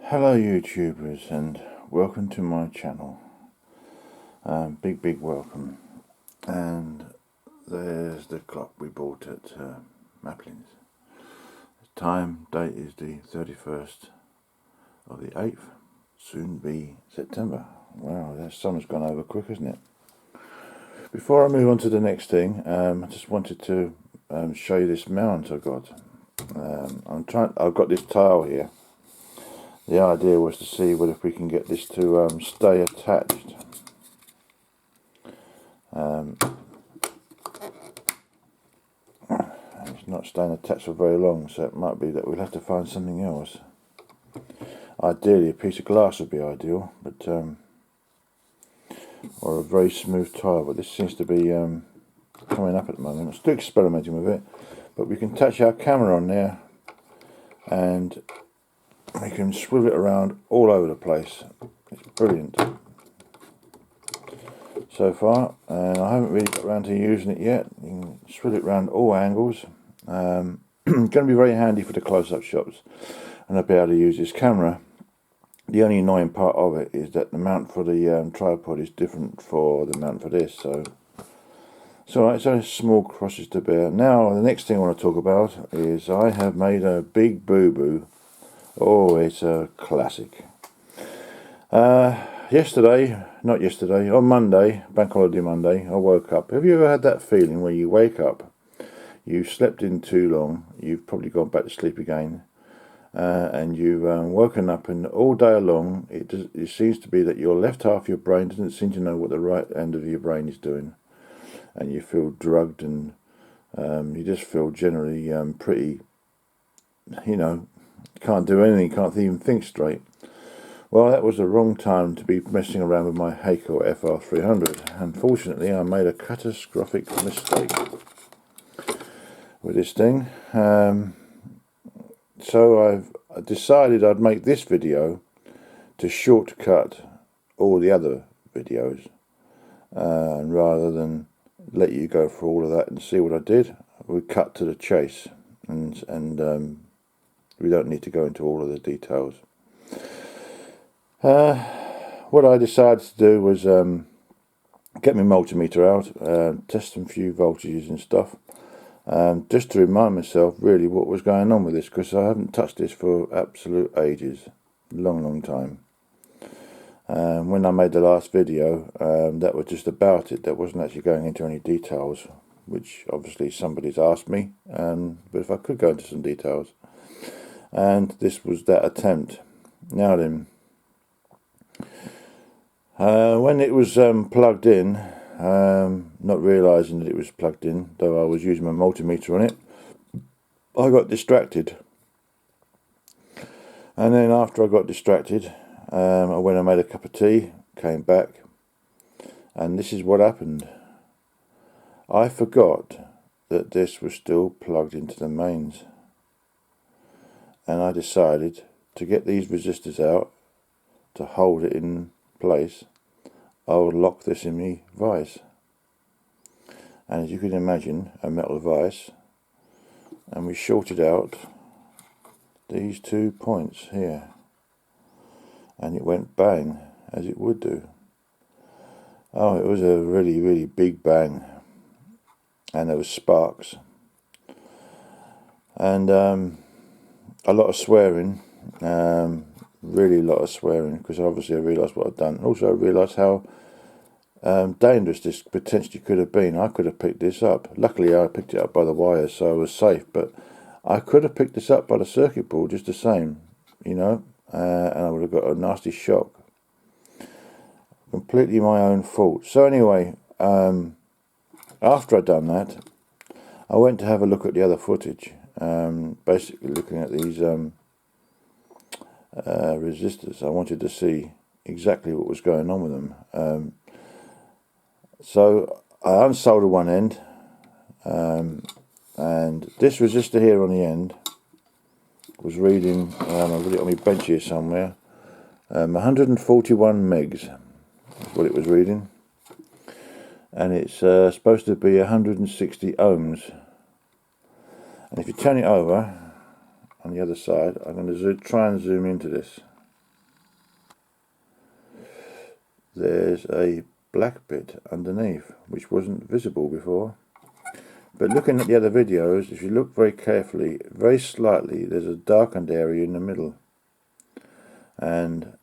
Hello YouTubers, and welcome to my channel. Big welcome. And there's the clock we bought at Maplin's. The date is the 31st of the 8th, soon be September. Wow, that summer's gone over quick, isn't it? Before I move on to the next thing, I just wanted to show you this mount I got. I've got this tile here. The idea was to see if we can get this to stay attached. It's not staying attached for very long, so it might be that we'll have to find something else. Ideally, a piece of glass would be ideal, but or a very smooth tile. But this seems to be coming up at the moment. I'm still experimenting with it, but we can attach our camera on there, and we can swivel it around all over the place. It's brilliant so far, and I haven't really got around to using it yet. You can swivel it around all angles. Going to be very handy for the close-up shots, and I'll be able to use this camera. The only annoying part of it is that the mount for the tripod is different for the mount for this, so it's only small crosses to bear. Now the next thing I want to talk about is I have made a big boo-boo. Oh, it's a classic. On Monday, Bank Holiday Monday, I woke up. Have you ever had that feeling where you wake up, you've slept in too long, you've probably gone back to sleep again, and you've woken up, and all day long it seems to be that your left half of your brain doesn't seem to know what the right end of your brain is doing, and you feel drugged, and you just feel generally pretty, can't do anything, can't even think straight. Well, that was the wrong time to be messing around with my Hakko FR300. Unfortunately, I made a catastrophic mistake with this thing. So I decided I'd make this video to shortcut all the other videos. And rather than let you go through all of that and see what I did, we cut to the chase. And we don't need to go into all of the details. What I decided to do was get my multimeter out, test some few voltages and stuff, just to remind myself really what was going on with this, because I haven't touched this for absolute ages, long time. When I made the last video, that was just about it. That wasn't actually going into any details, which obviously somebody's asked me, but if I could go into some details. And this was that attempt. Now then, when it was plugged in, not realising that it was plugged in, though I was using my multimeter on it, I got distracted. And then after I got distracted, I went and made a cup of tea, came back, and this is what happened. I forgot that this was still plugged into the mains. And I decided to get these resistors out to hold it in place. I would lock this in the vise. And as you can imagine, a metal vise. And we shorted out these 2 points here. And it went bang, as it would do. Oh, it was a really big bang. And there was sparks. And a lot of swearing, really a lot of swearing, because obviously I realised what I'd done. Also I realised how dangerous this potentially could have been. I could have picked this up. Luckily I picked it up by the wires, so I was safe, but I could have picked this up by the circuit board just the same, and I would have got a nasty shock. Completely my own fault. So anyway, after I'd done that, I went to have a look at the other footage. Basically looking at these resistors. I wanted to see exactly what was going on with them. So I unsoldered one end, and this resistor here on the end was reading, I've got it on my bench here somewhere, 141 megs is what it was reading, and it's supposed to be 160 ohms. And if you turn it over on the other side, I'm going to try and zoom into this. there's a black bit underneath which wasn't visible before. But looking at the other videos, if you look very carefully, very slightly, there's a darkened area in the middle. And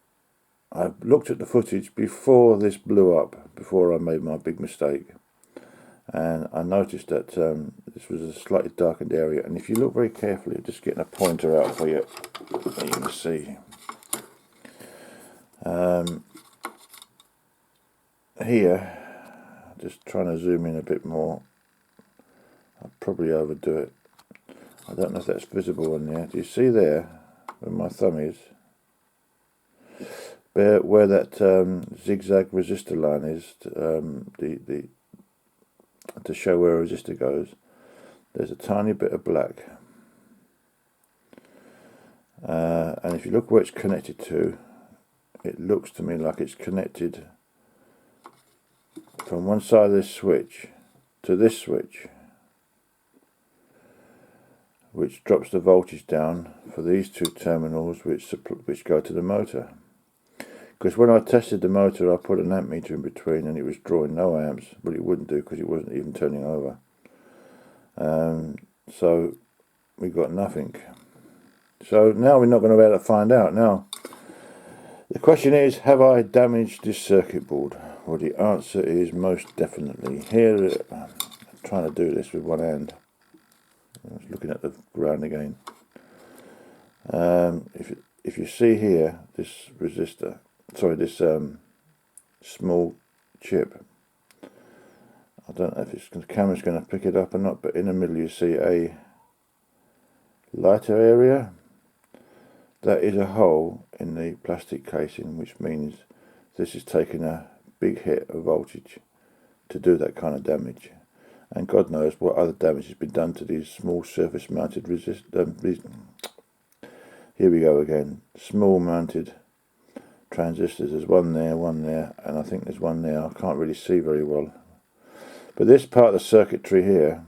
I looked at the footage before this blew up, before I made my big mistake. And I noticed that this was a slightly darkened area. And if you look very carefully, just getting a pointer out for you, you can see. Here, just trying to zoom in a bit more. I'll probably overdo it. I don't know if that's visible on there. Do you see there, where my thumb is? Where that zigzag resistor line is, to show where a resistor goes, there's a tiny bit of black. And if you look where it's connected to, it looks to me like it's connected from one side of this switch to this switch, which drops the voltage down for these two terminals which go to the motor. Because when I tested the motor, I put an ammeter in between and it was drawing no amps, but it wouldn't do because it wasn't even turning over. So we got nothing. So now we're not going to be able to find out. Now, the question is, have I damaged this circuit board? Well, the answer is most definitely. Here, I'm trying to do this with one hand. I was looking at the ground again. If you see here, this resistor, sorry, this small chip, I don't know if the camera's going to pick it up or not, but in the middle you see a lighter area. That is a hole in the plastic casing, which means this is taking a big hit of voltage to do that kind of damage. And God knows what other damage has been done to these small surface mounted here we go again, small mounted transistors. There's one there, and I think there's one there. I can't really see very well. But this part of the circuitry here,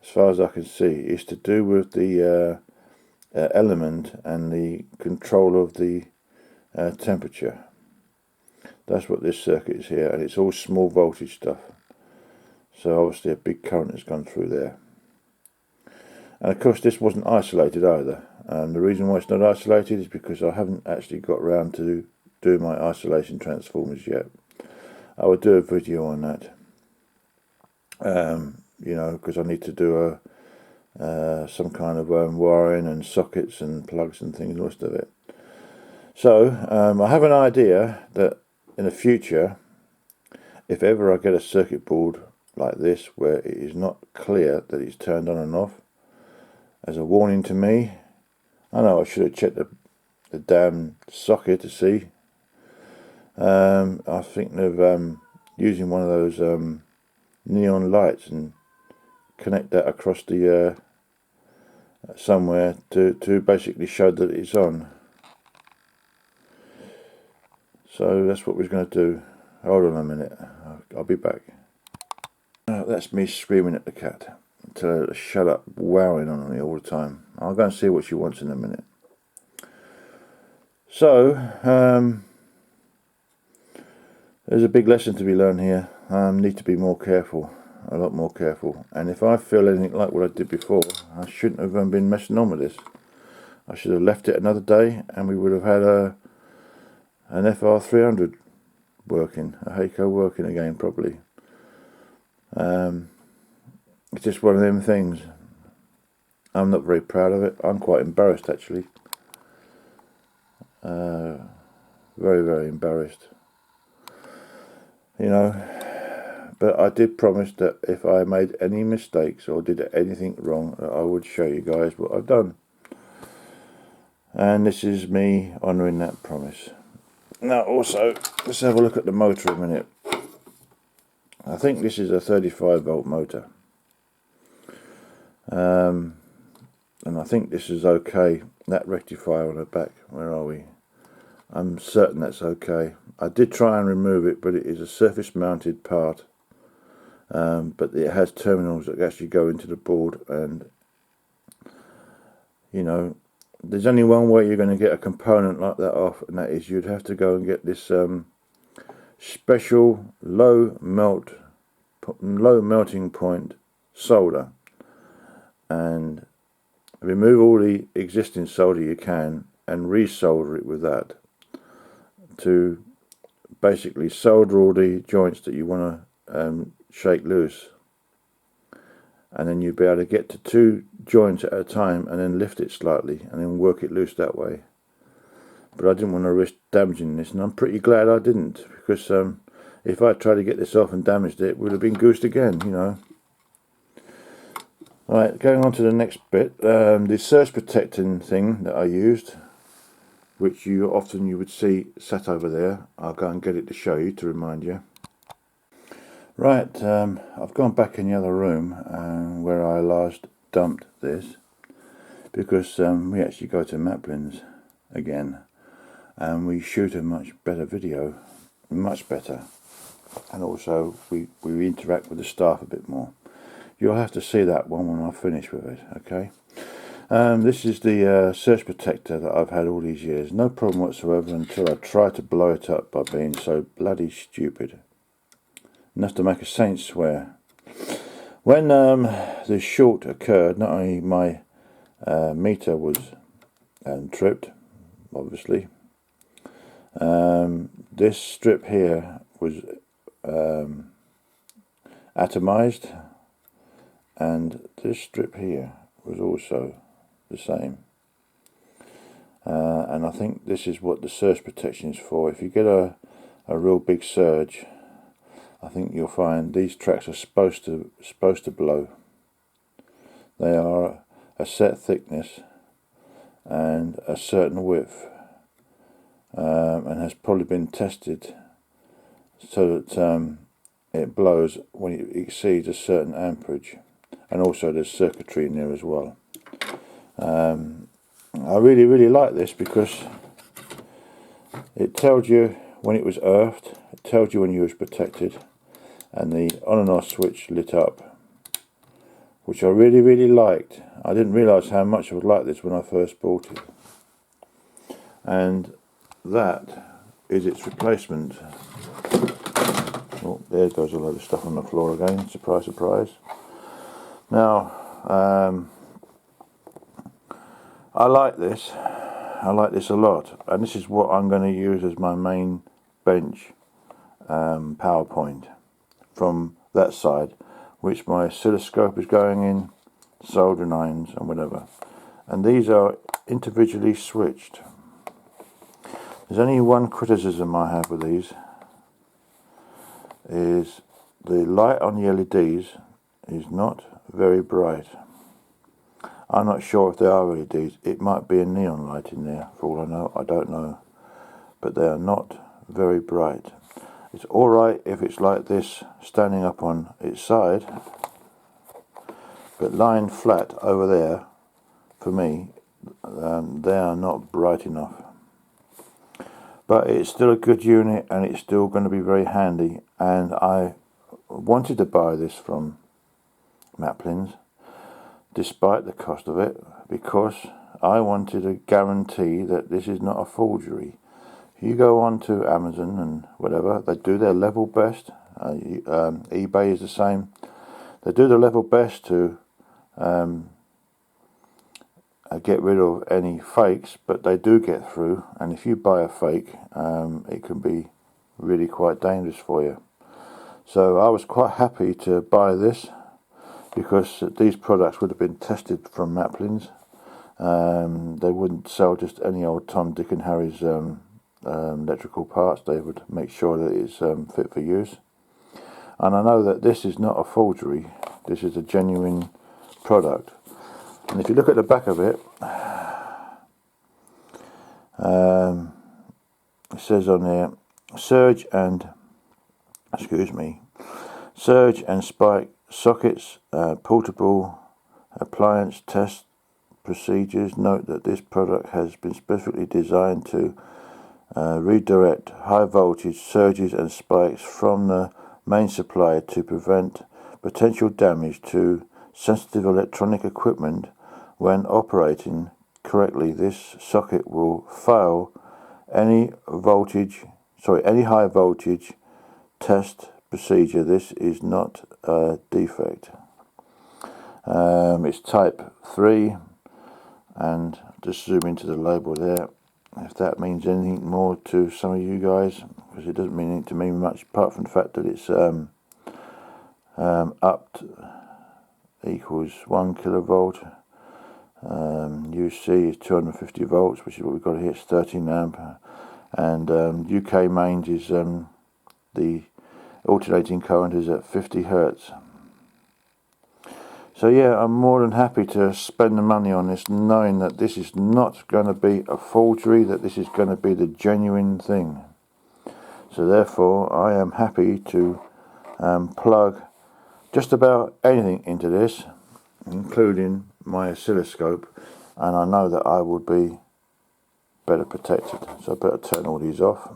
as far as I can see, is to do with the element and the control of the temperature. That's what this circuit is here, and it's all small voltage stuff. So obviously a big current has gone through there. And of course this wasn't isolated either. The reason why it's not isolated is because I haven't actually got around to do my isolation transformers yet. I will do a video on that. You know, because I need to do some kind of wiring and sockets and plugs and things, the rest of it. So I have an idea that in the future, if ever I get a circuit board like this where it is not clear that it's turned on and off, as a warning to me, I know I should have checked the damn socket to see. I think of using one of those neon lights and connect that across the somewhere to basically show that it's on. So that's what we're going to do. Hold on a minute, I'll be back. That's me screaming at the cat. Tell her to shut up, wowing on me all the time. I'll go and see what she wants in a minute. So, there's a big lesson to be learned here. I need to be more careful, a lot more careful. And if I feel anything like what I did before, I shouldn't have been messing on with this. I should have left it another day and we would have had an FR300 working, a Hakko working again properly. It's just one of them things. I'm not very proud of it. I'm quite embarrassed actually. Very, very embarrassed. You know, but I did promise that if I made any mistakes or did anything wrong, I would show you guys what I've done. And this is me honouring that promise. Now also, let's have a look at the motor a minute. I think this is a 35 volt motor. And I think this is okay. That rectifier on the back, where are we? I'm certain that's okay. I did try and remove it, but it is a surface mounted part. But it has terminals that actually go into the board, and you know, there's only one way you're going to get a component like that off, and that is you'd have to go and get this special low melting point solder, and remove all the existing solder you can and resolder it with that to basically solder all the joints that you want to shake loose, and then you'll be able to get to 2 joints at a time and then lift it slightly and then work it loose that way. But I didn't want to risk damaging this, and I'm pretty glad I didn't, because if I tried to get this off and damaged it, it would have been goosed again, you know. Right, going on to the next bit, the surge protecting thing that I used, which you would see sat over there. I'll go and get it to show you, to remind you. Right, I've gone back in the other room where I last dumped this, because we actually go to Maplin's again and we shoot a much better video, much better, and also we interact with the staff a bit more. You'll have to see that one when I finish with it, okay? This is the surge protector that I've had all these years. No problem whatsoever until I try to blow it up by being so bloody stupid. Enough to make a saint swear. When the short occurred, not only my meter was tripped, obviously. This strip here was atomized, and this strip here was also the same. And I think this is what the surge protection is for. If you get a real big surge, I think you'll find these tracks are supposed to blow. They are a set thickness and a certain width, and has probably been tested so that it blows when it exceeds a certain amperage, and also there's circuitry in there as well. I really like this because it tells you when it was earthed, it tells you when you was protected, and the on and off switch lit up, which I really liked. I didn't realise how much I would like this when I first bought it. And that is its replacement. Oh, there goes a load of stuff on the floor again, surprise surprise. Now, I like this a lot, and this is what I'm going to use as my main bench PowerPoint from that side, which my oscilloscope is going in, soldering irons and whatever, and these are individually switched. There's only one criticism I have with these, is the light on the LEDs is not very bright. I'm not sure if they are LEDs. It might be a neon light in there, for all I know. I don't know. But they are not very bright. It's alright if it's like this, standing up on its side. But lying flat over there, for me, they are not bright enough. But it's still a good unit, and it's still going to be very handy. And I wanted to buy this from Maplin's, despite the cost of it, because I wanted a guarantee that this is not a forgery. If you go on to Amazon and whatever, they do their level best. eBay is the same. They do their level best to get rid of any fakes, but they do get through. And if you buy a fake, it can be really quite dangerous for you. So I was quite happy to buy this, because these products would have been tested from Maplin's. They wouldn't sell just any old Tom, Dick and Harry's electrical parts. They would make sure that it's fit for use. And I know that this is not a forgery. This is a genuine product. And if you look at the back of it, it says on there, surge and spike sockets, portable appliance test procedures. Note that this product has been specifically designed to redirect high voltage surges and spikes from the main supply to prevent potential damage to sensitive electronic equipment. When operating correctly, this socket will fail any high voltage test procedure. This is not a defect. It's type 3, and just zoom into the label there, if that means anything more to some of you guys, because it doesn't mean anything to me much, apart from the fact that it's up equals 1 kilovolt. UC is 250 volts, which is what we've got here. It's 13 amp, and UK mains is the alternating current is at 50 hertz. So yeah, I'm more than happy to spend the money on this, knowing that this is not going to be a forgery, that this is going to be the genuine thing. So therefore, I am happy to plug just about anything into this, including my oscilloscope, and I know that I would be better protected. So I better turn all these off.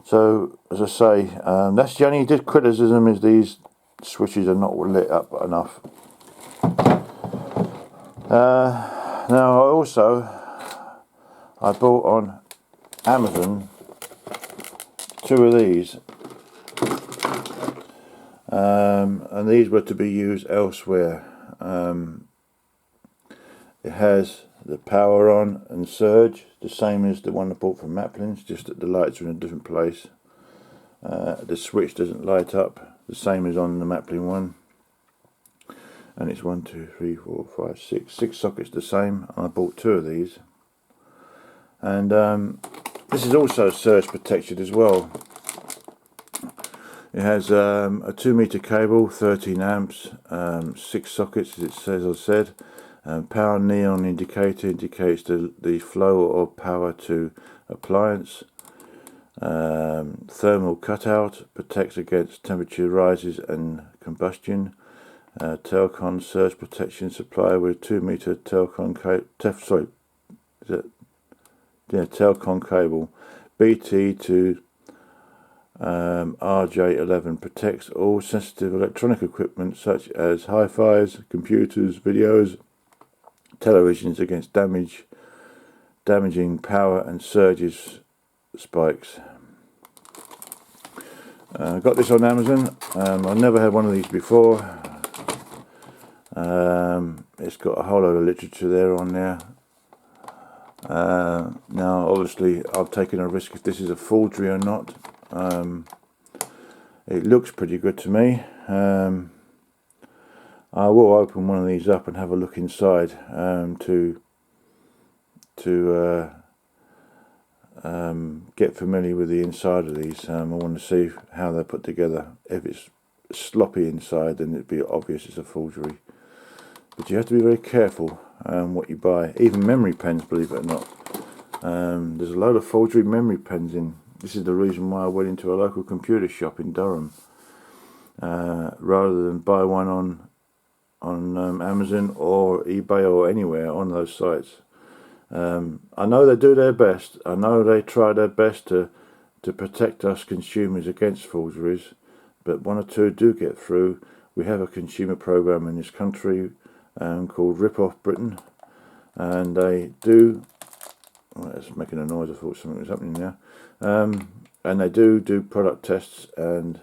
So as I say, that's the only criticism, is these switches are not lit up enough. Now I bought on Amazon 2 of these, and these were to be used elsewhere. It has the power on and surge, the same as the one I bought from Maplin's, just that the lights are in a different place. The switch doesn't light up, the same as on the Maplin one. And it's 1, 2, 3, 4, 5, 6 sockets the same. I bought 2 of these. And this is also surge protected as well. It has a 2 meter cable, 13 amps, 6 sockets, as it says, as I said. Power neon indicator indicates the flow of power to appliance. Thermal cutout protects against temperature rises and combustion. Telcon surge protection supply with 2 meter Telcon Telcon cable. BT to RJ11 protects all sensitive electronic equipment such as hi-fis, computers, videos, televisions against damaging power and surges spikes. I got this on Amazon. I've never had one of these before. It's got a whole load of literature there on there. Now obviously I've taken a risk if this is a forgery or not. It looks pretty good to me. I will open one of these up and have a look inside to get familiar with the inside of these. I want to see how they're put together. If it's sloppy inside, then it'd be obvious it's a forgery. But you have to be very careful what you buy. Even memory pens, believe it or not. There's a load of forgery memory pens in. This is the reason why I went into a local computer shop in Durham, rather than buy one on Amazon or eBay or anywhere on those sites. I know they do their best. I know they try their best to protect us consumers against forgeries, but 1 or 2 do get through. We have a consumer program in this country called Rip Off Britain, and they do. Well, it's making a noise. I thought something was happening there. And they do product tests and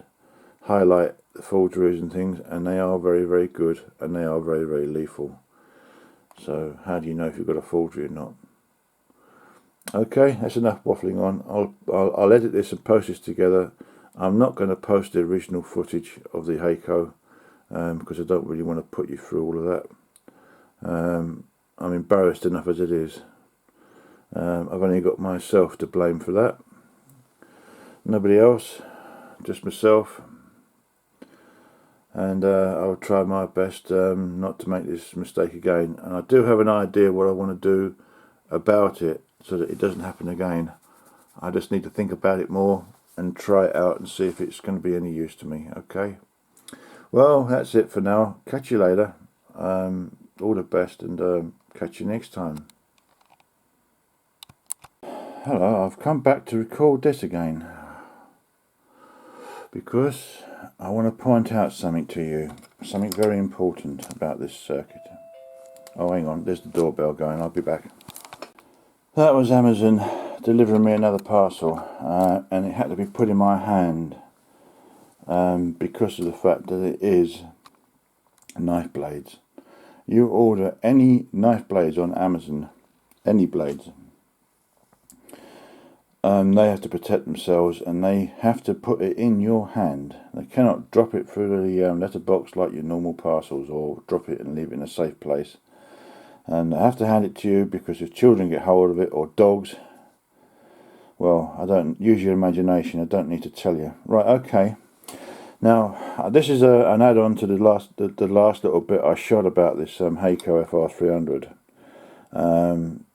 highlight the forgeries and things, and they are very, very good, and they are very, very lethal. So how do you know if you've got a forgery or not? Okay, that's enough waffling on. I'll edit this and post this together. I'm not going to post the original footage of the Hakko because I don't really want to put you through all of that. I'm embarrassed enough as it is. I've only got myself to blame for that. Nobody else, just myself. And I'll try my best not to make this mistake again. And I do have an idea what I want to do about it so that it doesn't happen again. I just need to think about it more and try it out and see if it's going to be any use to me. Okay. Well, that's it for now. Catch you later. All the best, and catch you next time. Hello, I've come back to record this again because I want to point out something to you, something very important about this circuit. Oh, hang on, there's the doorbell going. I'll be back. That was Amazon delivering me another parcel, and it had to be put in my hand because of the fact that it is knife blades. You order any knife blades on Amazon, any blades, they have to protect themselves, and they have to put it in your hand. They cannot drop it through the letterbox like your normal parcels, or drop it and leave it in a safe place. And they have to hand it to you, because if children get hold of it, or dogs, well, I don't use your imagination. I don't need to tell you. Right, okay. Now, this is an add-on to the last little bit I shot about this Hakko FR300.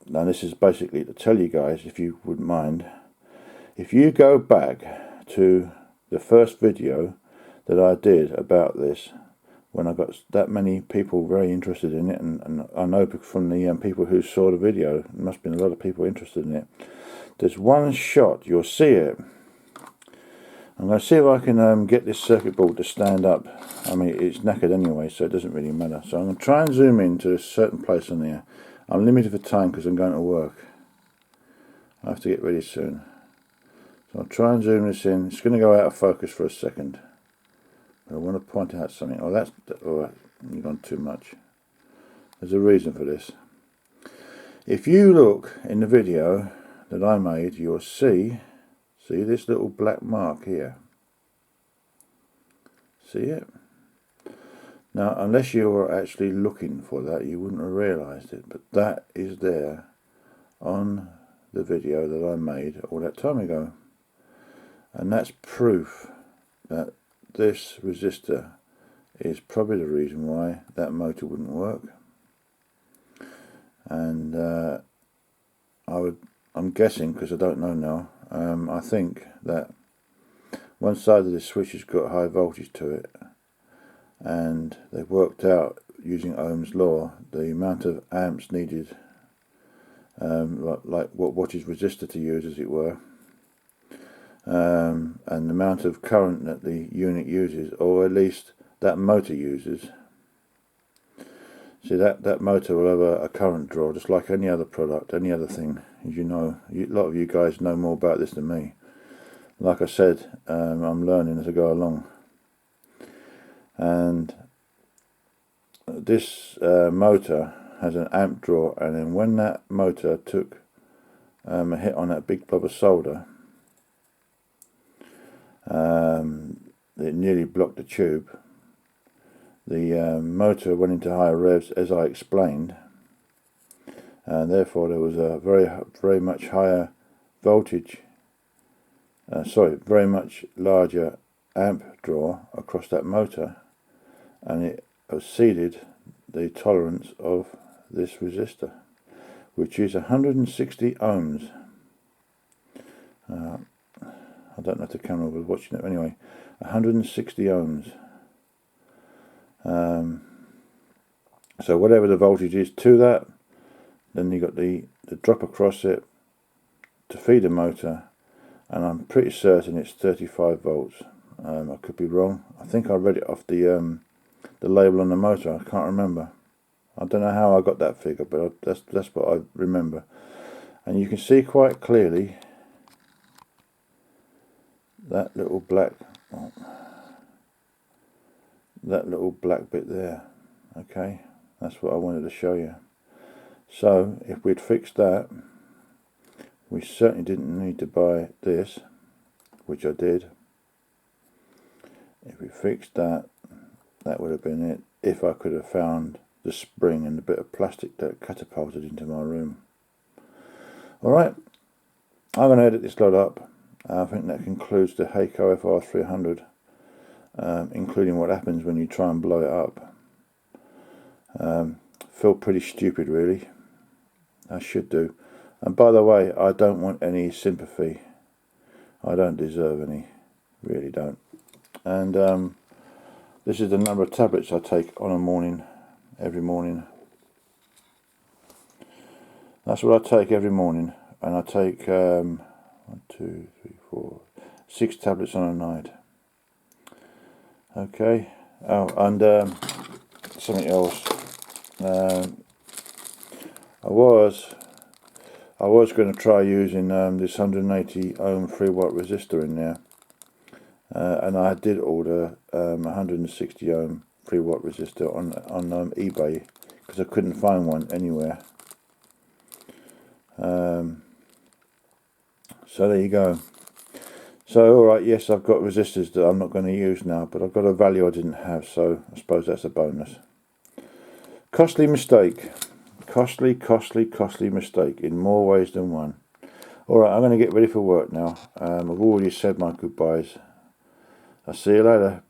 Now, this is basically to tell you guys, if you wouldn't mind, if you go back to the first video that I did about this, when I got that many people very interested in it, and I know from the people who saw the video, there must have been a lot of people interested in it. There's one shot, you'll see it. I'm going to see if I can get this circuit board to stand up. I mean, it's knackered anyway, so it doesn't really matter. So I'm going to try and zoom in to a certain place on there. I'm limited for time because I'm going to work. I have to get ready soon. So I'll try and zoom this in. It's going to go out of focus for a second. I want to point out something. Oh, you've gone too much. There's a reason for this. If you look in the video that I made, you'll see this little black mark here. See it? Now, unless you were actually looking for that, you wouldn't have realised it. But that is there on the video that I made all that time ago. And that's proof that this resistor is probably the reason why that motor wouldn't work. And I'm guessing, because I don't know now, I think that one side of the switch has got high voltage to it, and they've worked out using Ohm's law the amount of amps needed, like what is resistor to use, as it were, and the amount of current that the unit uses, or at least that motor uses. See, that motor will have a current draw, just like any other product, any other thing. As you know, a lot of you guys know more about this than me. Like I said, I'm learning as I go along. And this motor has an amp draw, and then when that motor took a hit on that big blob of solder, it nearly blocked the tube. The motor went into higher revs, as I explained, and therefore there was a very much higher voltage, very much larger amp draw across that motor, and it exceeded the tolerance of this resistor, which is 160 ohms. I don't know if the camera was watching it anyway. 160 ohms. So whatever the voltage is to that, then you got the drop across it to feed the motor, and I'm pretty certain it's 35 volts. I could be wrong. I think I read it off the label on the motor. I can't remember. I don't know how I got that figure, but that's what I remember. And you can see quite clearly that little black bit there. Okay, that's what I wanted to show you. So if we'd fixed that, we certainly didn't need to buy this, which I did. If we fixed that, that would have been it, if I could have found the spring and the bit of plastic that catapulted into my room. Alright, I'm going to edit this lot up. I think that concludes the Hakko FR300, including what happens when you try and blow it up. Feel pretty stupid, really. I should do. And by the way, I don't want any sympathy. I don't deserve any. Really don't. And this is the number of tablets I take on a morning, every morning. That's what I take every morning. And I take 1, 2, 3, 4, 6 tablets on a night. Okay. Oh, and something else. I was going to try using this 180 ohm 3 watt resistor in there, and I did order 160 ohm 3-watt resistor on eBay because I couldn't find one anywhere. So there you go. So alright, yes, I've got resistors that I'm not going to use now, but I've got a value I didn't have, so I suppose that's a bonus. Costly mistake. Costly mistake in more ways than one. Alright, I'm going to get ready for work now. I've already said my goodbyes. I'll see you later.